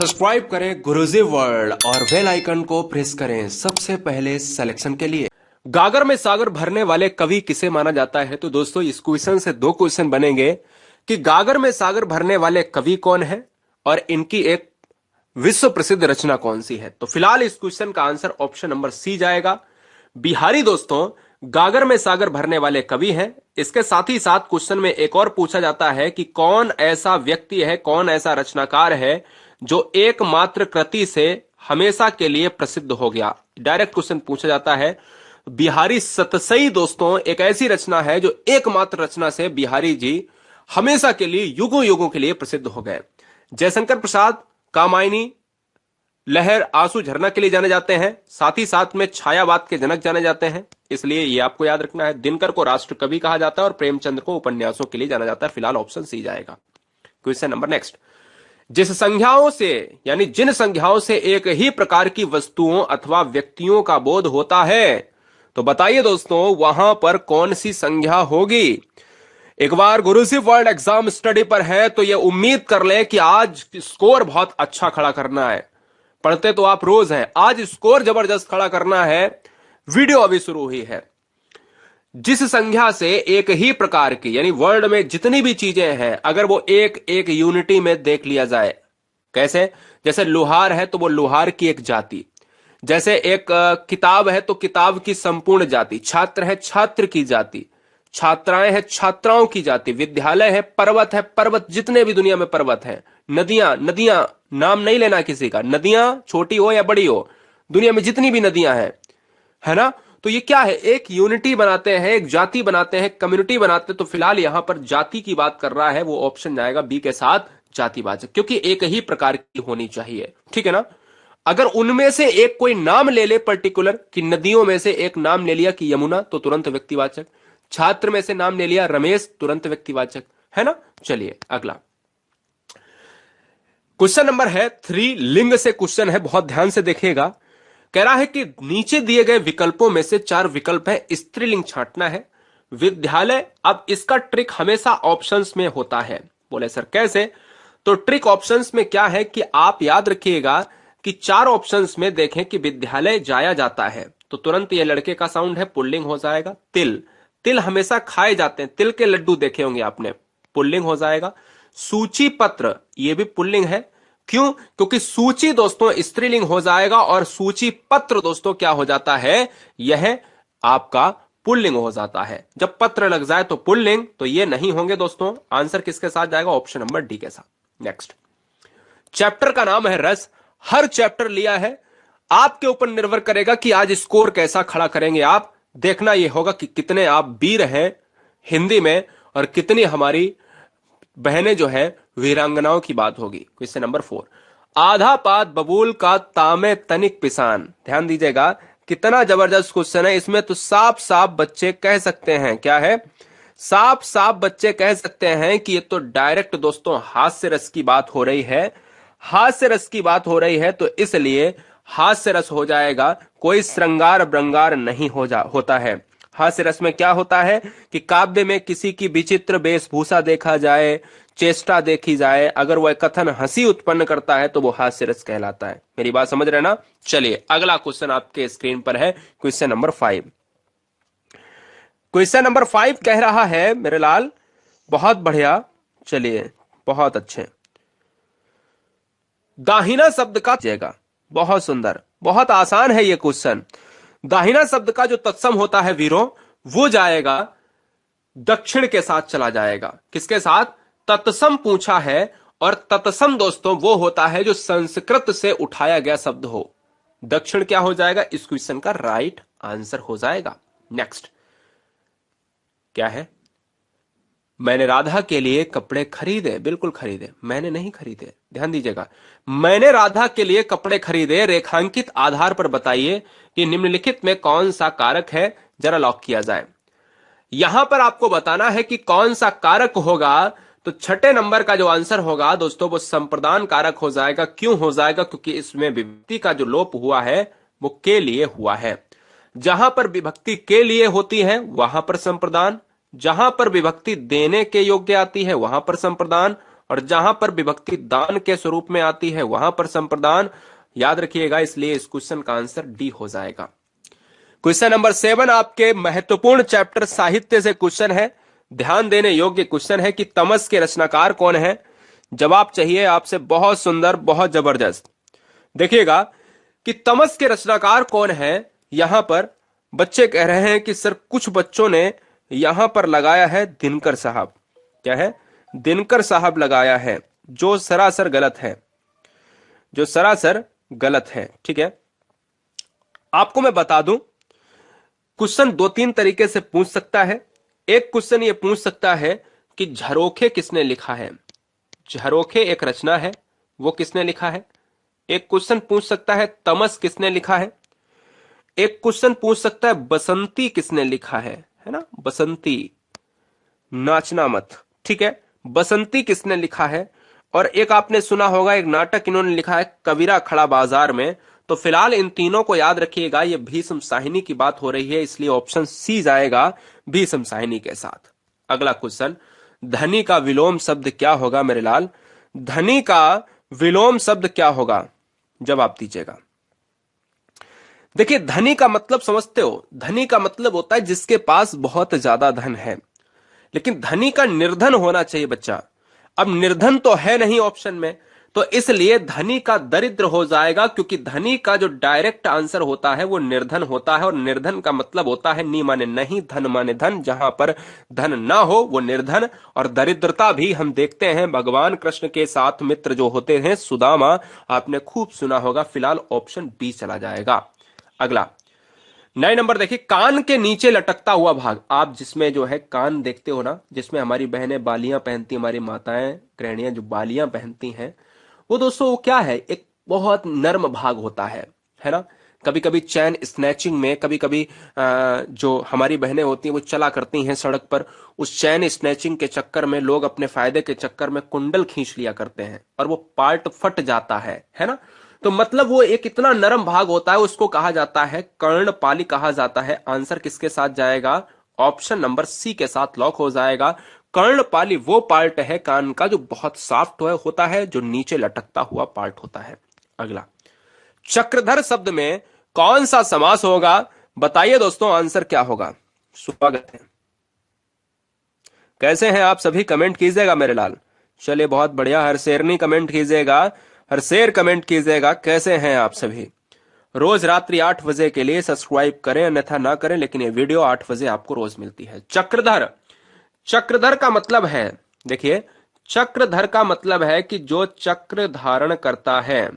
Subscribe करें गुरुजी world और bell icon को प्रेस करें सबसे पहले सिलेक्शन के लिए। गागर में सागर भरने वाले कवि किसे माना जाता है? तो दोस्तों इस क्वेश्चन से दो क्वेश्चन बनेंगे कि गागर में सागर भरने वाले कवि कौन है और इनकी एक विश्व प्रसिद्ध रचना कौन सी है। तो फिलहाल इस क्वेश्चन का आंसर ऑप्शन नंबर सी जाएगा, बिहारी। दोस्तों गागर में सागर भरने वाले कवि हैं। इसके साथ ही साथ क्वेश्चन में एक और पूछा जाता है कि कौन ऐसा व्यक्ति है, कौन ऐसा रचनाकार है जो एकमात्र कृति से हमेशा के लिए प्रसिद्ध हो गया। डायरेक्ट क्वेश्चन पूछा जाता है। बिहारी सतसई दोस्तों एक ऐसी रचना है जो एकमात्र रचना से बिहारी जी हमेशा के लिए, युगों युगों के लिए प्रसिद्ध हो गए। जयशंकर प्रसाद कामायनी, लहर, आंसू, झरना के लिए जाने जाते हैं। साथ ही साथ में छायावाद के जनक जाने जाते हैं, इसलिए ये आपको याद रखना है। दिनकर को राष्ट्र कवि कहा जाता है और प्रेमचंद्र को उपन्यासों के लिए जाना जाता है। फिलहाल ऑप्शन सी जाएगा। क्वेश्चन नंबर नेक्स्ट, जिस संज्ञाओं से यानी जिन संज्ञाओं से एक ही प्रकार की वस्तुओं अथवा व्यक्तियों का बोध होता है, तो बताइए दोस्तों वहां पर कौन सी संज्ञा होगी। एक बार गुरुजी वर्ल्ड एग्जाम स्टडी पर है तो यह उम्मीद कर लें कि आज स्कोर बहुत अच्छा खड़ा करना है। पढ़ते तो आप रोज हैं, आज स्कोर जबरदस्त खड़ा करना है। वीडियो अभी शुरू हुई है। जिस संख्या से एक ही प्रकार की यानी वर्ल्ड में जितनी भी चीजें हैं, अगर वो एक एक यूनिटी में देख लिया जाए, कैसे? जैसे लोहार है तो वो लोहार की एक जाति, जैसे एक किताब है तो किताब की संपूर्ण जाति, छात्र है छात्र की जाति, छात्राएं हैं छात्राओं की जाति, विद्यालय है पर्वत जितने भी दुनिया में पर्वत हैं, नदियां नाम नहीं लेना किसी का, नदियां छोटी हो या बड़ी हो, दुनिया में जितनी भी नदियां हैं, है ना, तो ये क्या है? एक यूनिटी बनाते हैं, एक जाति बनाते हैं, कम्युनिटी बनाते हैं। तो फिलहाल यहां पर जाति की बात कर रहा है, वो ऑप्शन जाएगा बी के साथ, जातिवाचक, क्योंकि एक ही प्रकार की होनी चाहिए। ठीक है ना? अगर उनमें से एक कोई नाम ले ले पर्टिकुलर, कि नदियों में से एक नाम ले लिया कि यमुना, तो तुरंत व्यक्तिवाचक। छात्र में से नाम ले लिया रमेश, तुरंत व्यक्तिवाचक, है ना। चलिए अगला क्वेश्चन नंबर है 3, लिंग से क्वेश्चन है, बहुत ध्यान से देखिएगा। कह रहा है कि नीचे दिए गए विकल्पों में से 4 विकल्प है, स्त्रीलिंग छांटना है। विद्यालय, अब इसका ट्रिक हमेशा ऑप्शंस में होता है। बोले सर कैसे? तो ट्रिक ऑप्शंस में क्या है कि आप याद रखिएगा कि 4 ऑप्शंस में देखें कि विद्यालय जाया जाता है तो तुरंत ये लड़के का साउंड है, पुल्लिंग हो जाएगा। तिल हमेशा खाए जाते हैं, तिल के लड्डू देखे होंगे आपने, पुल्लिंग हो जाएगा। सूची पत्र, ये भी पुल्लिंग है। क्यों? क्योंकि सूची दोस्तों स्त्रीलिंग हो जाएगा और सूची पत्र दोस्तों क्या हो जाता है? यह आपका पुल्लिंग हो जाता है। जब पत्र लग जाए तो पुल्लिंग, तो ये नहीं होंगे दोस्तों। आंसर किसके साथ जाएगा? ऑप्शन नंबर डी के साथ। नेक्स्ट, चैप्टर का नाम है रस। हर चैप्टर लिया है, आपके ऊपर निर्भर करेगा कि आज स्कोर कैसा खड़ा करेंगे आप। देखना यह होगा कि कितने आप वीर हैं हिंदी में और कितनी हमारी बहनें जो है वीरांगनाओं की बात होगी। क्वेश्चन नंबर 4, आधा पात बबूल का तामे तनिक पिसान। ध्यान दीजिएगा, कितना जबरदस्त क्वेश्चन है। इसमें तो साफ साफ बच्चे कह सकते हैं, क्या है? साफ साफ बच्चे कह सकते हैं कि ये तो डायरेक्ट दोस्तों हास्य रस की बात हो रही है। हास्य रस की बात हो रही है तो इसलिए हास्य रस हो जाएगा, कोई श्रृंगार ब्रंगार नहीं होता है। हास्य रस में क्या होता है कि काव्य में किसी की विचित्र वेशभूषा देखा जाए, चेष्टा देखी जाए, अगर वह कथन हंसी उत्पन्न करता है तो वो हास्य रस कहलाता है। मेरी बात समझ रहे ना? चलिए अगला क्वेश्चन आपके स्क्रीन पर है, क्वेश्चन नंबर 5। क्वेश्चन नंबर 5 कह रहा है मेरे लाल, बहुत बढ़िया, चलिए बहुत अच्छे। दाहिना शब्द का जाएगा, बहुत सुंदर, बहुत आसान है ये क्वेश्चन। दाहिना शब्द का जो तत्सम होता है वीरों, वो जाएगा दक्षिण के साथ चला जाएगा। किसके साथ? तत्सम पूछा है, और तत्सम दोस्तों वो होता है जो संस्कृत से उठाया गया शब्द हो। दक्षिण क्या हो जाएगा? इस क्वेश्चन का राइट आंसर हो जाएगा। नेक्स्ट क्या है? मैंने राधा के लिए कपड़े खरीदे, बिल्कुल खरीदे, मैंने नहीं खरीदे। ध्यान दीजिएगा, मैंने राधा के लिए कपड़े खरीदे। रेखांकित आधार पर बताइए कि निम्नलिखित में कौन सा कारक है, जरा लॉक किया जाए। यहां पर आपको बताना है कि कौन सा कारक होगा। तो छठे नंबर का जो आंसर होगा दोस्तों वो संप्रदान कारक हो जाएगा। क्यों हो जाएगा? क्योंकि इसमें विभक्ति का जो लोप हुआ है वो के लिए हुआ है। जहां पर विभक्ति के लिए होती है वहां पर संप्रदान, जहां पर विभक्ति देने के योग्य आती है वहां पर संप्रदान, और जहां पर विभक्ति दान के स्वरूप में आती है वहां पर संप्रदान। याद रखिएगा, इसलिए इस क्वेश्चन का आंसर डी हो जाएगा। क्वेश्चन नंबर 7 आपके महत्वपूर्ण चैप्टर साहित्य से क्वेश्चन है, ध्यान देने योग्य क्वेश्चन है कि तमस के रचनाकार कौन है। जवाब चाहिए आपसे, बहुत सुंदर, बहुत जबरदस्त। देखिएगा कि तमस के रचनाकार कौन है। यहां पर बच्चे कह रहे हैं कि सर कुछ बच्चों ने यहां पर लगाया है दिनकर साहब। क्या है? दिनकर साहब लगाया है, जो सरासर गलत है, जो सरासर गलत है। ठीक है, आपको मैं बता दूं, क्वेश्चन 2-3 तरीके से पूछ सकता है। एक क्वेश्चन ये पूछ सकता है कि झरोखे किसने लिखा है। झरोखे एक रचना है, वो किसने लिखा है। एक क्वेश्चन पूछ सकता है तमस किसने लिखा है। एक क्वेश्चन पूछ सकता है बसंती किसने लिखा है ना, बसंती, नाचना मत। ठीक है, बसंती किसने लिखा है। और एक आपने सुना होगा एक नाटक इन्होंने लिखा है कबीरा खड़ा बाजार में। तो फिलहाल इन तीनों को याद रखिएगा, ये भीष्म साहिनी की बात हो रही है, इसलिए ऑप्शन सी जाएगा भीष्म साहिनी के साथ। अगला क्वेश्चन, धनी का विलोम शब्द क्या होगा मेरे लाल। धनी का विलोम शब्द क्या होगा, जवाब दीजिएगा। देखिए, धनी का मतलब समझते हो, धनी का मतलब होता है जिसके पास बहुत ज्यादा धन है। लेकिन धनी का निर्धन होना चाहिए बच्चा। अब निर्धन तो है नहीं ऑप्शन में, तो इसलिए धनी का दरिद्र हो जाएगा, क्योंकि धनी का जो डायरेक्ट आंसर होता है वो निर्धन होता है। और निर्धन का मतलब होता है नी माने नहीं, धन माने धन। जहां पर धन ना हो वो निर्धन। और दरिद्रता भी हम देखते हैं भगवान कृष्ण के साथ मित्र जो होते हैं सुदामा, आपने खूब सुना होगा। फिलहाल ऑप्शन बी चला जाएगा। अगला 9 नंबर देखिए, कान के नीचे लटकता हुआ भाग। आप जिसमें जो है कान देखते हो ना, जिसमें हमारी बहनें बालियां पहनती, हमारी माताएं गृहिणियां जो बालियां पहनती हैं, वो दोस्तों वो क्या है, एक बहुत नर्म भाग होता है ना। कभी कभी चैन स्नैचिंग में, कभी कभी जो हमारी बहनें होती हैं वो चला करती हैं सड़क पर, उस चैन स्नैचिंग के चक्कर में लोग अपने फायदे के चक्कर में कुंडल खींच लिया करते हैं और वो पार्ट फट जाता है ना। तो मतलब वो एक इतना नरम भाग होता है, उसको कहा जाता है कर्णपाली कहा जाता है। आंसर किसके साथ जाएगा, ऑप्शन नंबर सी के साथ लॉक हो जाएगा। कर्णपाली वो पार्ट है कान का जो बहुत सॉफ्ट होता है, जो नीचे लटकता हुआ पार्ट होता है। अगला, चक्रधर शब्द में कौन सा समास होगा, बताइए दोस्तों, आंसर क्या होगा। स्वागत है, कैसे हैं आप सभी, कमेंट कीजिएगा मेरे लाल। चलिए बहुत बढ़िया, हर शेरनी कमेंट कीजिएगा, हर शेर कमेंट कीजिएगा, कैसे हैं आप सभी। रोज रात्रि 8 बजे के लिए सब्सक्राइब करें, अन्यथा ना करें, लेकिन ये वीडियो 8 बजे आपको रोज मिलती है। चक्रधर, चक्रधर का मतलब है, देखिए चक्रधर का मतलब है कि जो चक्र धारण करता है,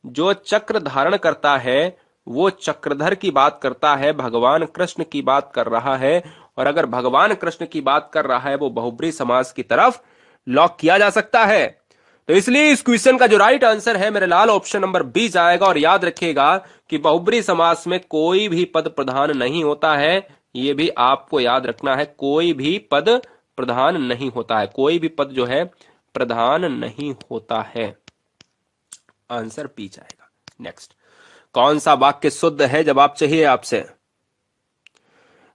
जो चक्र धारण करता है वो चक्रधर की बात करता है, भगवान कृष्ण की बात कर रहा है। और अगर भगवान कृष्ण की बात कर रहा है वो बहुब्री समास की तरफ लॉक किया जा सकता है। तो इसलिए इस क्वेश्चन का जो राइट आंसर है मेरे लाल, ऑप्शन नंबर बी जाएगा। और याद रखिएगा कि बहुब्री समास में कोई भी पद प्रधान नहीं होता है, यह भी आपको याद रखना है, कोई भी पद प्रधान नहीं होता है, कोई भी पद जो है प्रधान नहीं होता है। आंसर बी जाएगा। नेक्स्ट, कौन सा वाक्य शुद्ध है, जवाब चाहिए आपसे।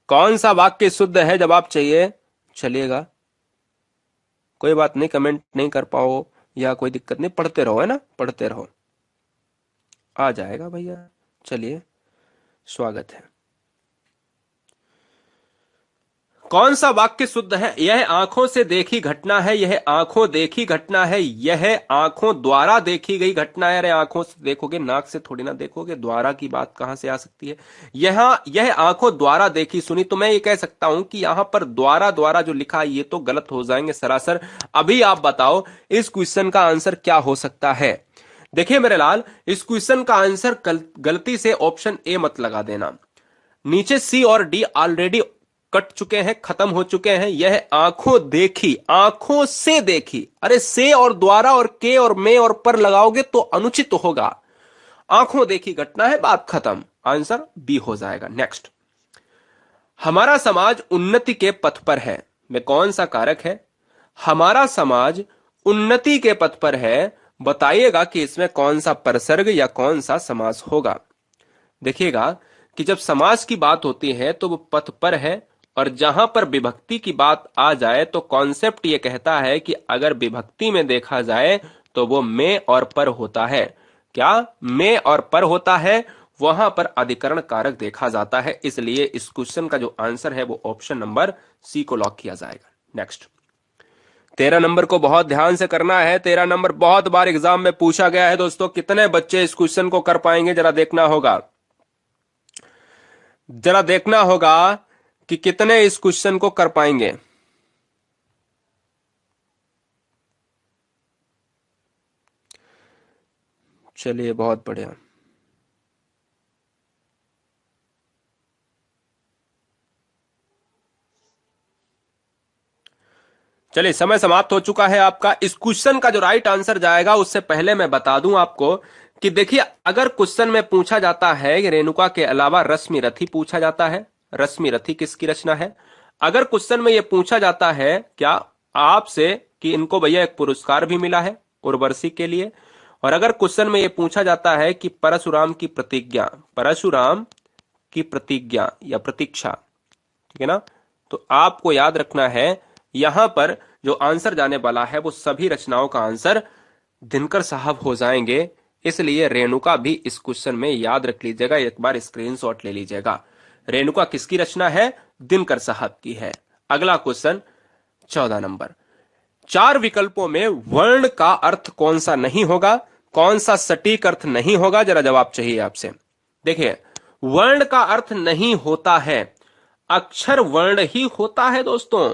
कौन सा वाक्य शुद्ध है, जवाब चाहिए। चलिएगा, कोई बात नहीं, कमेंट नहीं कर पाओ या कोई दिक्कत नहीं, पढ़ते रहो, है ना, पढ़ते रहो, आ जाएगा भैया। चलिए, स्वागत है। कौन सा वाक्य शुद्ध है, यह आंखों से देखी घटना है, यह आंखों देखी घटना है, यह आंखों द्वारा देखी गई घटना है। अरे आंखों से देखोगे, नाक से थोड़ी ना देखोगे, द्वारा की बात कहां से आ सकती है। यह आंखों द्वारा देखी सुनी, तो मैं ये कह सकता हूं कि यहां पर द्वारा द्वारा जो लिखा ये तो गलत हो जाएंगे सरासर। अभी आप बताओ इस क्वेश्चन का आंसर क्या हो सकता है। देखिए मेरे लाल, इस क्वेश्चन का आंसर गलती से ऑप्शन ए मत लगा देना। नीचे सी और डी ऑलरेडी कट चुके हैं, खत्म हो चुके हैं। यह आंखों देखी, आंखों से देखी, अरे से और द्वारा और के और में और पर लगाओगे तो अनुचित होगा। आंखों देखी घटना है, बात खत्म, आंसर बी हो जाएगा। नेक्स्ट, हमारा समाज उन्नति के पथ पर है, में कौन सा कारक है। हमारा समाज उन्नति के पथ पर है, बताइएगा कि इसमें कौन सा परसर्ग या कौन सा समास होगा। देखिएगा कि जब समास की बात होती है तो वो पथ पर है और जहां पर विभक्ति की बात आ जाए तो कॉन्सेप्ट ये कहता है कि अगर विभक्ति में देखा जाए तो वो में और पर होता है। क्या? में और पर होता है, वहां पर अधिकरण कारक देखा जाता है। इसलिए इस क्वेश्चन का जो आंसर है वो ऑप्शन नंबर सी को लॉक किया जाएगा। नेक्स्ट, 13 नंबर को बहुत ध्यान से करना है। 13 नंबर बहुत बार एग्जाम में पूछा गया है दोस्तों। कितने बच्चे इस क्वेश्चन को कर पाएंगे, जरा देखना होगा। जरा देखना होगा कि कितने इस क्वेश्चन को कर पाएंगे। चलिए, बहुत बढ़िया। चलिए, समय समाप्त हो चुका है आपका। इस क्वेश्चन का जो राइट आंसर जाएगा उससे पहले मैं बता दूं आपको कि देखिए, अगर क्वेश्चन में पूछा जाता है कि रेणुका के अलावा रश्मि रथी पूछा जाता है, रश्मि रथी किसकी रचना है? अगर क्वेश्चन में यह पूछा जाता है क्या आपसे कि इनको भैया एक पुरस्कार भी मिला है उर्वशी के लिए, और अगर क्वेश्चन में यह पूछा जाता है कि परशुराम की प्रतिज्ञा, परशुराम की प्रतिज्ञा या प्रतीक्षा, ठीक है ना, तो आपको याद रखना है यहां पर जो आंसर जाने वाला है वो सभी रचनाओं का आंसर दिनकर साहब हो जाएंगे। इसलिए रेणुका भी इस क्वेश्चन में याद रख लीजिएगा, एक बार स्क्रीनशॉट ले लीजिएगा। रेणुका किसकी रचना है? दिनकर साहब की है। अगला क्वेश्चन, 14 नंबर। 4 विकल्पों में वर्ण का अर्थ कौन सा नहीं होगा, कौन सा सटीक अर्थ नहीं होगा, जरा जवाब चाहिए आपसे। देखिए, वर्ण का अर्थ नहीं होता है, अक्षर वर्ण ही होता है दोस्तों।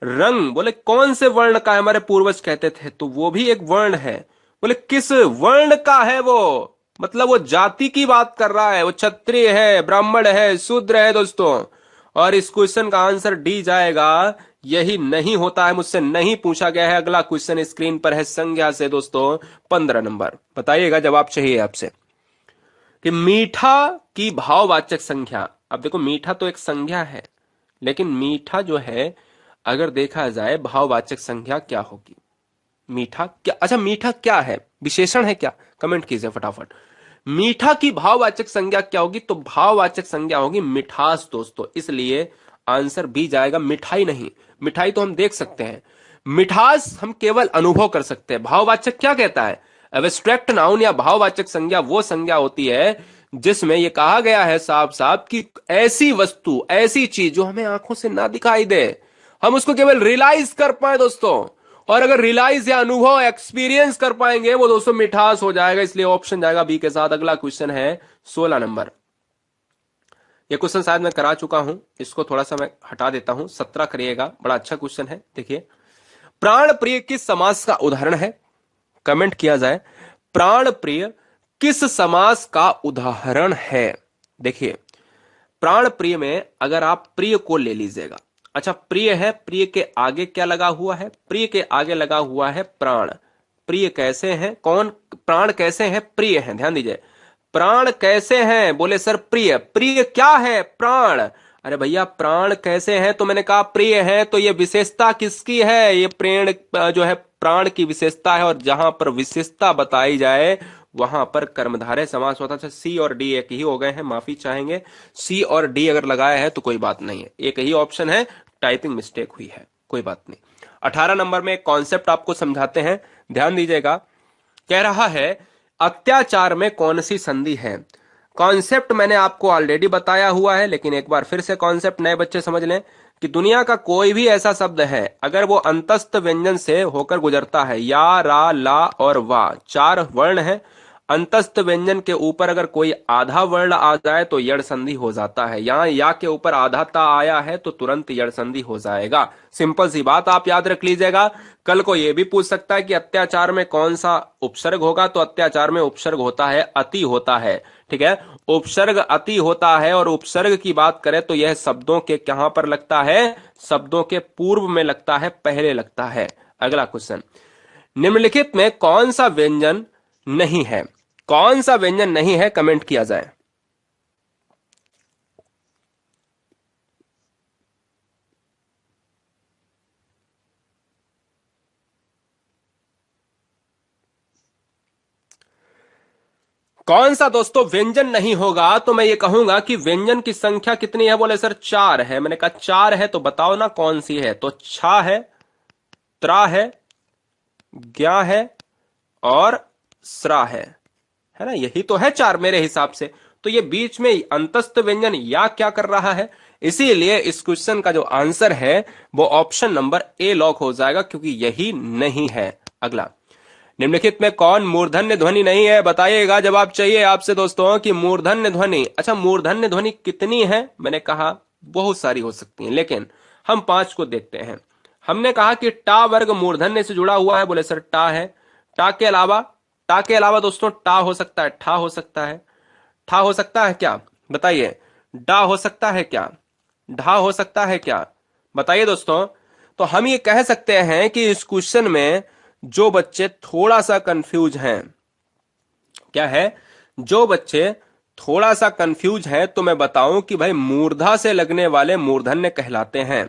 रंग, बोले कौन से वर्ण का है, हमारे पूर्वज कहते थे, तो वो भी एक वर्ण है। बोले किस वर्ण का है वो, मतलब वो जाति की बात कर रहा है, वो क्षत्रिय है, ब्राह्मण है, शूद्र है दोस्तों। और इस क्वेश्चन का आंसर डी जाएगा, यही नहीं होता है, मुझसे नहीं पूछा गया है। अगला क्वेश्चन स्क्रीन पर है संज्ञा से दोस्तों, 15 नंबर। बताइएगा, जवाब चाहिए आपसे कि मीठा की भाववाचक संख्या। अब देखो, मीठा तो एक संज्ञा है, लेकिन मीठा जो है अगर देखा जाए भाववाचक संज्ञा क्या होगी? मीठा क्या, अच्छा मीठा क्या है, विशेषण है क्या? कमेंट कीजिए फटाफट। मीठा की भाववाचक संज्ञा क्या होगी? तो भाववाचक संज्ञा होगी मिठास दोस्तों। इसलिए आंसर बी जाएगा, मिठाई नहीं। मिठाई तो हम देख सकते हैं, मिठास हम केवल अनुभव कर सकते हैं। भाववाचक क्या कहता है? एब्स्ट्रैक्ट नाउन या भाववाचक संज्ञा वो संज्ञा होती है जिसमें यह कहा गया है साफ साफ कि ऐसी वस्तु, ऐसी चीज जो हमें आंखों से ना दिखाई दे, हम उसको केवल रियलाइज कर पाए दोस्तों। और अगर रियलाइज या अनुभव एक्सपीरियंस कर पाएंगे वो दोस्तों मिठास हो जाएगा। इसलिए ऑप्शन जाएगा बी के साथ। अगला क्वेश्चन है 16 नंबर। ये क्वेश्चन शायद मैं करा चुका हूं, इसको थोड़ा सा मैं हटा देता हूं, 17 करिएगा। बड़ा अच्छा क्वेश्चन है। देखिए, प्राण प्रिय किस समास का उदाहरण है? कमेंट किया जाए, प्राण प्रिय किस समास का उदाहरण है? देखिए, प्राण प्रिय में अगर आप प्रिय को ले लीजिएगा। अच्छा, प्रिय है, प्रिय के आगे क्या लगा हुआ है? प्रिय के आगे लगा हुआ है प्राण। प्रिय कैसे हैं, कौन प्राण कैसे हैं? प्रिय हैं। ध्यान दीजिए, प्राण कैसे हैं? बोले सर प्रिय। प्रिय क्या है? प्राण। अरे भैया, प्राण कैसे हैं? तो मैंने कहा प्रिय है। तो ये विशेषता किसकी है? ये प्रेण जो है प्राण की विशेषता है। और जहां पर विशेषता बताई जाए वहां पर कर्मधारय समास होता है। सी और डी एक ही हो गए हैं, माफी चाहेंगे। सी और डी अगर लगाया है तो कोई बात नहीं है, एक ही ऑप्शन है, टाइपिंग मिस्टेक हुई है, कोई बात नहीं। 18 नंबर में एक कॉन्सेप्ट आपको समझाते हैं, ध्यान दीजिएगा। कह रहा है अत्याचार में कौन सी संधि है? कॉन्सेप्ट मैंने आपको ऑलरेडी बताया हुआ है, लेकिन एक बार फिर से कॉन्सेप्ट नए बच्चे समझ लें कि दुनिया का कोई भी ऐसा शब्द है अगर वो अंतस्थ व्यंजन से होकर गुजरता है, या, रा, ला और वा, 4 वर्ण है। अंतस्थ व्यंजन के ऊपर अगर कोई आधा वर्ण आ जाए तो यड़ संधि हो जाता है। यहां या के ऊपर आधा ता आया है तो तुरंत यड़ संधि हो जाएगा। सिंपल सी बात, आप याद रख लीजिएगा। कल को यह भी पूछ सकता है कि अत्याचार में कौन सा उपसर्ग होगा, तो अत्याचार में उपसर्ग होता है अति होता है। ठीक है, उपसर्ग अति होता है। और उपसर्ग की बात करें तो यह शब्दों के कहां पर लगता है? शब्दों के पूर्व में लगता है, पहले लगता है। अगला क्वेश्चन, निम्नलिखित में कौन सा व्यंजन नहीं है? कौन सा व्यंजन नहीं है, कमेंट किया जाए। कौन सा दोस्तों व्यंजन नहीं होगा? तो मैं ये कहूंगा कि व्यंजन की संख्या कितनी है? बोले सर 4 है। मैंने कहा 4 है तो बताओ ना कौन सी है? तो छा है, त्रा है, ज्ञा है और स्रा है ना? यही तो है 4 मेरे हिसाब से। तो ये बीच में अंतस्थ व्यंजन या क्या कर रहा है? इसीलिए इस क्वेश्चन का जो आंसर है वो ऑप्शन नंबर ए लॉक हो जाएगा, क्योंकि यही नहीं है। अगला, निम्नलिखित में कौन मूर्धन्य ध्वनि नहीं है? बताइएगा। जवाब चाहिए आपसे दोस्तों कि मूर्धन्य ध्वनि। अच्छा, मूर्धन्य ध्वनि कितनी है? मैंने कहा बहुत सारी हो सकती हैं, लेकिन हम 5 को देखते हैं। हमने कहा कि टा वर्ग मूर्धन्य से जुड़ा हुआ है। बोले सर टा है। टा के अलावा दोस्तों टा हो सकता है, ठा हो सकता है, ठा हो सकता है क्या? बताइए। डा हो सकता है क्या? ढा हो सकता है क्या? बताइए दोस्तों। तो हम ये कह सकते हैं कि इस क्वेश्चन में जो बच्चे थोड़ा सा कंफ्यूज हैं, क्या है? जो बच्चे थोड़ा सा कंफ्यूज हैं, तो मैं बताऊं कि भाई मूर्धा से लगने वाले मूर्धन्य कहलाते हैं,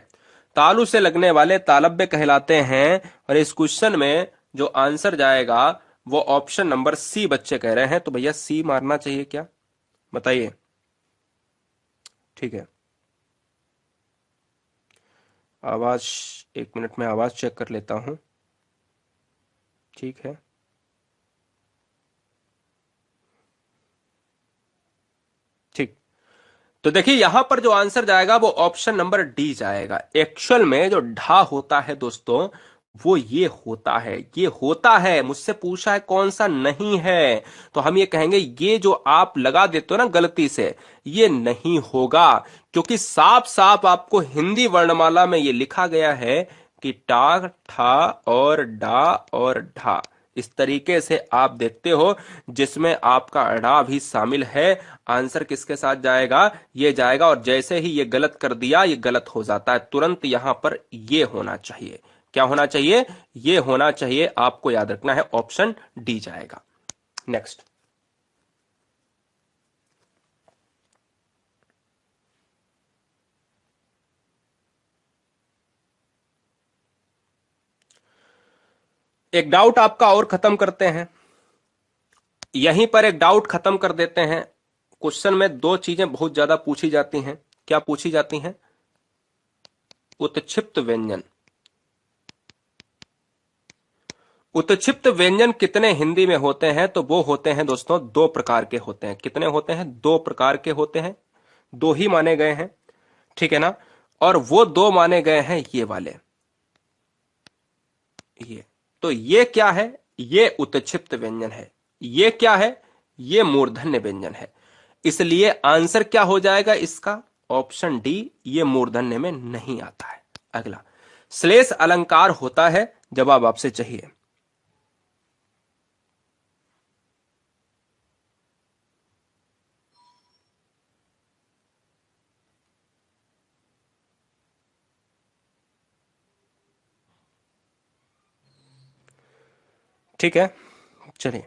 तालु से लगने वाले तालव्य कहलाते हैं। और इस क्वेश्चन में जो आंसर जाएगा वो ऑप्शन नंबर सी बच्चे कह रहे हैं। तो भैया सी मारना चाहिए क्या? बताइए। ठीक है, आवाज, 1 मिनट में आवाज चेक कर लेता हूं। ठीक है, ठीक। तो देखिए यहां पर जो आंसर जाएगा वो ऑप्शन नंबर डी जाएगा। एक्चुअल में जो ढा होता है दोस्तों वो ये होता है, ये होता है। मुझसे पूछा है कौन सा नहीं है, तो हम ये कहेंगे ये जो आप लगा देते हो ना गलती से, ये नहीं होगा, क्योंकि साफ साफ आपको हिंदी वर्णमाला में ये लिखा गया है कि टा, ठा और डा और ढा। इस तरीके से आप देखते हो, जिसमें आपका अड़ा भी शामिल है। आंसर किसके साथ जाएगा? ये जाएगा। और जैसे ही ये गलत कर दिया, ये गलत हो जाता है तुरंत। यहां पर ये होना चाहिए। क्या होना चाहिए? ये होना चाहिए। आपको याद रखना है, ऑप्शन डी जाएगा। नेक्स्ट, एक डाउट आपका और खत्म करते हैं। यहीं पर एक डाउट खत्म कर देते हैं। क्वेश्चन में 2 चीजें बहुत ज्यादा पूछी जाती हैं। क्या पूछी जाती हैं? उत्क्षिप्त व्यंजन। उत्क्षिप्त व्यंजन कितने हिंदी में होते हैं? तो वो होते हैं दोस्तों 2 प्रकार के होते हैं। कितने होते हैं? 2 प्रकार के होते हैं। 2 ही माने गए हैं, ठीक है ना? और वो 2 माने गए हैं ये वाले, ये। तो ये क्या है? ये उत्क्षिप्त व्यंजन है। ये क्या है? ये मूर्धन्य व्यंजन है। इसलिए आंसर क्या हो जाएगा इसका? ऑप्शन डी, ये मूर्धन्य में नहीं आता है। अगला, श्लेष अलंकार होता है। जवाब आपसे चाहिए। ठीक है, चलिए।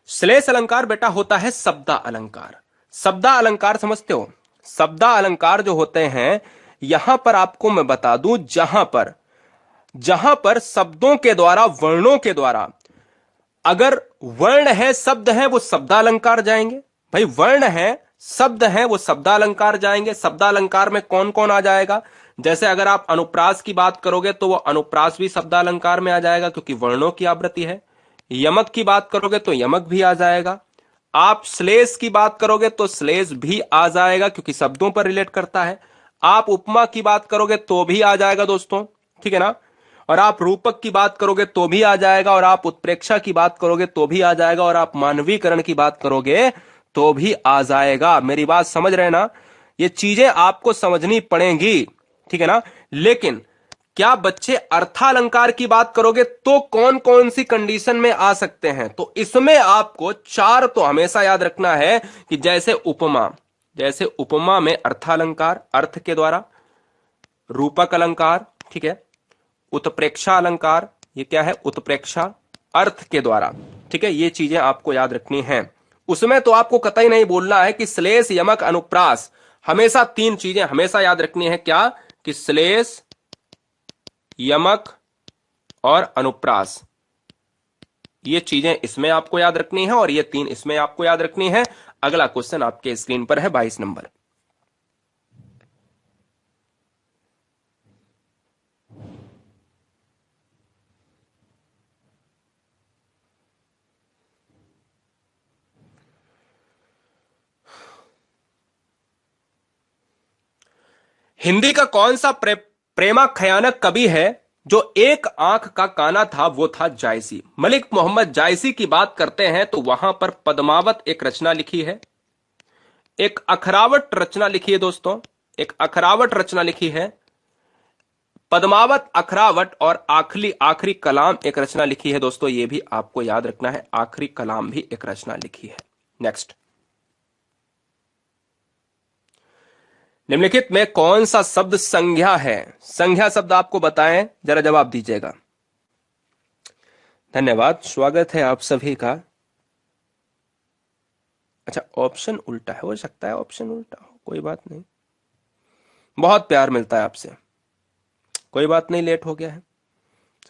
श्लेष अलंकार बेटा होता है शब्दा अलंकार। शब्दा अलंकार समझते हो? शब्दा अलंकार जो होते हैं, यहां पर आपको मैं बता दूं, जहां पर शब्दों के द्वारा, वर्णों के द्वारा, अगर वर्ण है, शब्द है, वो शब्दालंकार जाएंगे। भाई वर्ण है, शब्द है, वो शब्दालंकार जाएंगे। शब्दालंकार में कौन कौन आ जाएगा? जैसे अगर आप अनुप्रास की बात करोगे तो वो अनुप्रास भी शब्दालंकार में आ जाएगा, क्योंकि वर्णों की आवृत्ति है। यमक की बात करोगे तो यमक भी आ जाएगा। आप श्लेष की बात करोगे तो श्लेष भी आ जाएगा, क्योंकि शब्दों पर रिलेट करता है। आप उपमा की बात करोगे तो भी आ जाएगा दोस्तों, ठीक है ना? और आप रूपक की बात करोगे तो भी आ जाएगा, और आप उत्प्रेक्षा की बात करोगे तो भी आ जाएगा, और आप मानवीकरण की बात करोगे तो भी आ जाएगा। मेरी बात समझ रहे ना? ये चीजें आपको समझनी पड़ेंगी, ठीक है ना? लेकिन क्या बच्चे अर्थालंकार की बात करोगे तो कौन कौन सी कंडीशन में आ सकते हैं? तो इसमें आपको 4 तो हमेशा याद रखना है कि जैसे उपमा में अर्थालंकार, अर्थ के द्वारा, रूपक अलंकार, ठीक है, उत्प्रेक्षा अलंकार, ये क्या है? उत्प्रेक्षा, अर्थ के द्वारा, ठीक है। ये चीजें आपको याद रखनी है। उसमें तो आपको कतई नहीं बोलना है कि श्लेष, यमक, अनुप्रास। हमेशा 3 चीजें हमेशा याद रखनी है। क्या? कि श्लेष, यमक और अनुप्रास, ये चीजें इसमें आपको याद रखनी है और ये 3 इसमें आपको याद रखनी है। अगला क्वेश्चन आपके स्क्रीन पर है 22 नंबर। हिंदी का कौन सा प्रेमाख्यानक कवि है जो एक आंख का काना था? वो था जायसी। मलिक मोहम्मद जायसी की बात करते हैं तो वहां पर पद्मावत एक रचना लिखी है, एक अखरावट रचना लिखी है दोस्तों, एक अखरावट रचना लिखी है, पद्मावत, अखरावट और आखिरी आखिरी कलाम एक रचना लिखी है दोस्तों। ये भी आपको याद रखना है, आखिरी कलाम भी एक रचना लिखी है। नेक्स्ट, निम्नलिखित में कौन सा शब्द संज्ञा है? संज्ञा शब्द आपको बताएं, जरा जवाब दीजिएगा। धन्यवाद, स्वागत है आप सभी का। अच्छा, ऑप्शन उल्टा है, हो सकता है ऑप्शन उल्टा हो, कोई बात नहीं, बहुत प्यार मिलता है आपसे, कोई बात नहीं, लेट हो गया है।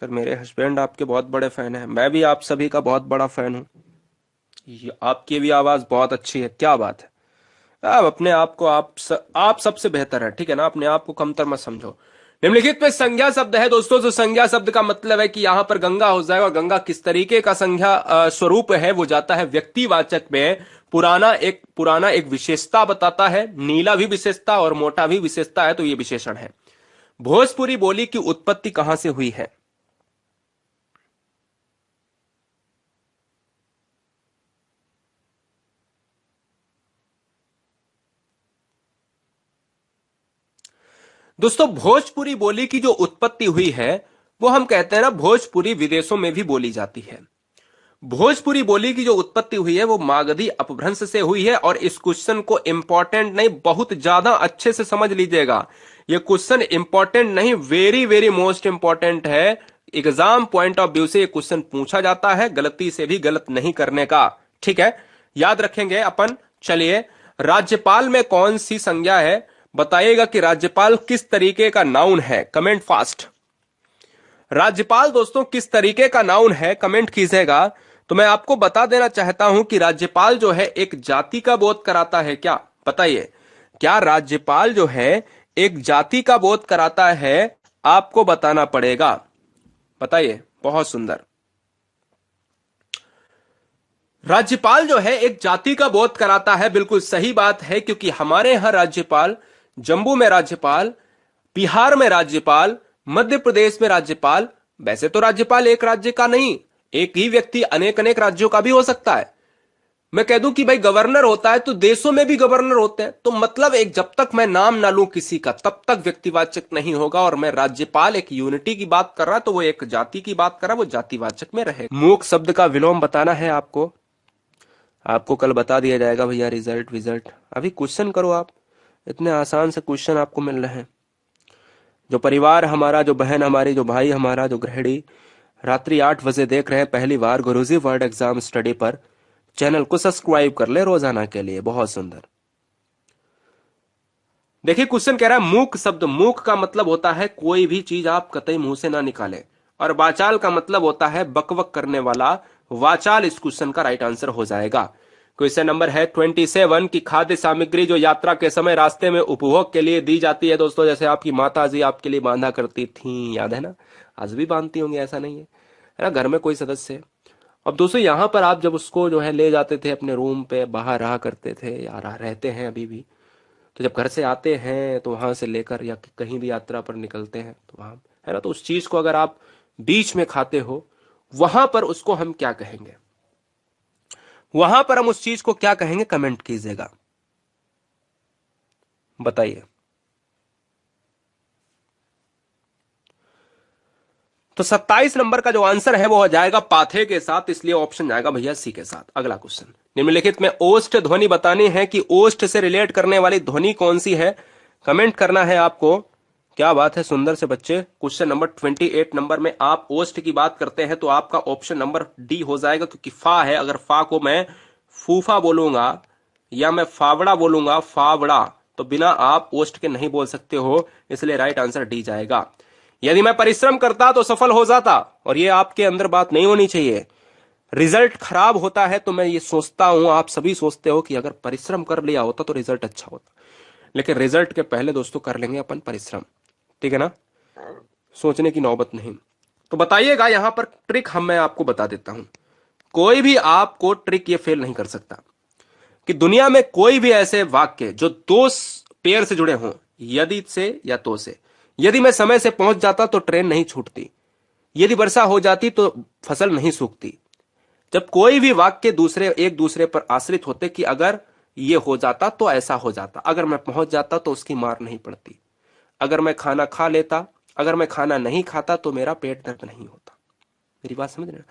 सर मेरे हस्बैंड आपके बहुत बड़े फैन हैं, मैं भी आप सभी का बहुत बड़ा फैन हूं। आपकी भी आवाज बहुत अच्छी है, क्या बात है। आप अपने आप को आप सबसे बेहतर है, ठीक है ना, अपने आप को कमतर मत समझो। निम्नलिखित में संज्ञा शब्द है दोस्तों, जो संज्ञा शब्द का मतलब है कि यहां पर गंगा हो जाएगा, और गंगा किस तरीके का संज्ञा स्वरूप है? वो जाता है व्यक्तिवाचक में। पुराना एक विशेषता बताता है, नीला भी विशेषता और मोटा भी विशेषता है, तो ये विशेषण है। भोजपुरी बोली की उत्पत्ति कहां से हुई है? दोस्तों भोजपुरी बोली की जो उत्पत्ति हुई है, वो हम कहते हैं ना, भोजपुरी विदेशों में भी बोली जाती है। भोजपुरी बोली की जो उत्पत्ति हुई है वो मागधी अपभ्रंश से हुई है। और इस क्वेश्चन को इंपॉर्टेंट नहीं, बहुत ज्यादा अच्छे से समझ लीजिएगा। ये क्वेश्चन इंपॉर्टेंट नहीं, वेरी वेरी मोस्ट इंपॉर्टेंट है। एग्जाम पॉइंट ऑफ व्यू से ये क्वेश्चन पूछा जाता है, गलती से भी गलत नहीं करने का, ठीक है, याद रखेंगे अपन। चलिए, राज्यपाल में कौन सी संज्ञा है? बताइएगा कि राज्यपाल किस तरीके का नाउन है, कमेंट फास्ट। राज्यपाल दोस्तों किस तरीके का नाउन है, कमेंट कीजिएगा। तो मैं आपको बता देना चाहता हूं कि राज्यपाल जो है एक जाति का बोध कराता है। क्या बताइए, क्या राज्यपाल जो है एक जाति का बोध कराता है? आपको बताना पड़ेगा, बताइए। बहुत सुंदर, राज्यपाल जो है एक जाति का बोध कराता है, बिल्कुल सही बात है। क्योंकि हमारे यहां राज्यपाल, जम्मू में राज्यपाल, बिहार में राज्यपाल, मध्य प्रदेश में राज्यपाल, वैसे तो राज्यपाल एक राज्य का नहीं, एक ही व्यक्ति अनेक अनेक राज्यों का भी हो सकता है। मैं कह दूं कि भाई गवर्नर होता है तो देशों में भी गवर्नर होते हैं, तो मतलब एक, जब तक मैं नाम ना लूं किसी का तब तक व्यक्तिवाचक नहीं होगा। और मैं राज्यपाल एक यूनिटी की बात कर रहा, तो वो एक जाति की बात कर रहा, वो जातिवाचक में रहेगा। मूक शब्द का विलोम बताना है आपको, आपको कल बता दिया जाएगा भैया। रिजल्ट अभी क्वेश्चन करो आप, इतने आसान से क्वेश्चन आपको मिल रहे हैं। जो परिवार हमारा, जो बहन हमारी, जो भाई हमारा, जो गृहिणी रात्रि 8 बजे देख रहे हैं पहली बार गुरुजी वर्ड एग्जाम स्टडी पर, चैनल को सब्सक्राइब कर ले रोजाना के लिए। बहुत सुंदर, देखिए क्वेश्चन कह रहा है मूक शब्द। मूक का मतलब होता है कोई भी चीज आप कतई मुंह से ना निकाले, और वाचाल का मतलब होता है बकवक करने वाला। वाचाल इस क्वेश्चन का राइट आंसर हो जाएगा। क्वेश्चन नंबर है 27 की खाद्य सामग्री जो यात्रा के समय रास्ते में उपभोग के लिए दी जाती है दोस्तों, जैसे आपकी माता जी आपके लिए बांधा करती थी, याद है ना, आज भी बांधती होंगी, ऐसा नहीं है ना, घर में कोई सदस्य। अब दोस्तों यहां पर आप जब उसको जो है ले जाते थे अपने रूम पे, बाहर रहा करते थे या रहते हैं अभी भी, तो जब घर से आते हैं तो वहां से लेकर या कहीं भी यात्रा पर निकलते हैं तो वहां, है ना, तो उस चीज को अगर आप बीच में खाते हो, वहां पर उसको हम क्या कहेंगे? वहां पर हम उस चीज को क्या कहेंगे? कमेंट कीजिएगा, बताइए। तो 27 नंबर का जो आंसर है वो हो जाएगा पाथे के साथ, इसलिए ऑप्शन जाएगा भैया सी के साथ। अगला क्वेश्चन, निम्नलिखित में ओष्ठ ध्वनि बतानी है कि ओष्ठ से रिलेट करने वाली ध्वनि कौन सी है, कमेंट करना है आपको। क्या बात है, सुंदर से बच्चे। क्वेश्चन नंबर 28 नंबर में आप ओष्ठ की बात करते हैं तो आपका ऑप्शन नंबर डी हो जाएगा, क्योंकि फा है। अगर फा को मैं फूफा बोलूंगा या मैं फावड़ा बोलूंगा, फावड़ा, तो बिना आप ओष्ठ के नहीं बोल सकते हो, इसलिए राइट आंसर डी जाएगा। यदि मैं परिश्रम करता तो सफल हो जाता, और ये आपके अंदर बात नहीं होनी चाहिए। रिजल्ट खराब होता है तो मैं ये सोचता हूं, आप सभी सोचते हो कि अगर परिश्रम कर लिया होता तो रिजल्ट अच्छा होता, लेकिन रिजल्ट के पहले दोस्तों कर लेंगे अपन परिश्रम। ठीक है ना, सोचने की नौबत नहीं। तो बताइएगा यहां पर ट्रिक मैं आपको बता देता हूं। कोई भी आपको ट्रिक ये फेल नहीं कर सकता कि दुनिया में कोई भी ऐसे वाक्य जो दो पेयर से जुड़े हों, यदि से या तो से। यदि मैं समय से पहुंच जाता तो ट्रेन नहीं छूटती, यदि वर्षा हो जाती तो फसल नहीं सूखती। जब कोई भी वाक्य दूसरे एक दूसरे पर आश्रित होते कि अगर ये हो जाता तो ऐसा हो जाता, अगर मैं पहुंच जाता तो उसकी मार नहीं पड़ती, अगर मैं खाना खा लेता, अगर मैं खाना नहीं खाता तो मेरा पेट दर्द नहीं होता। मेरी बात समझ रहे हैं?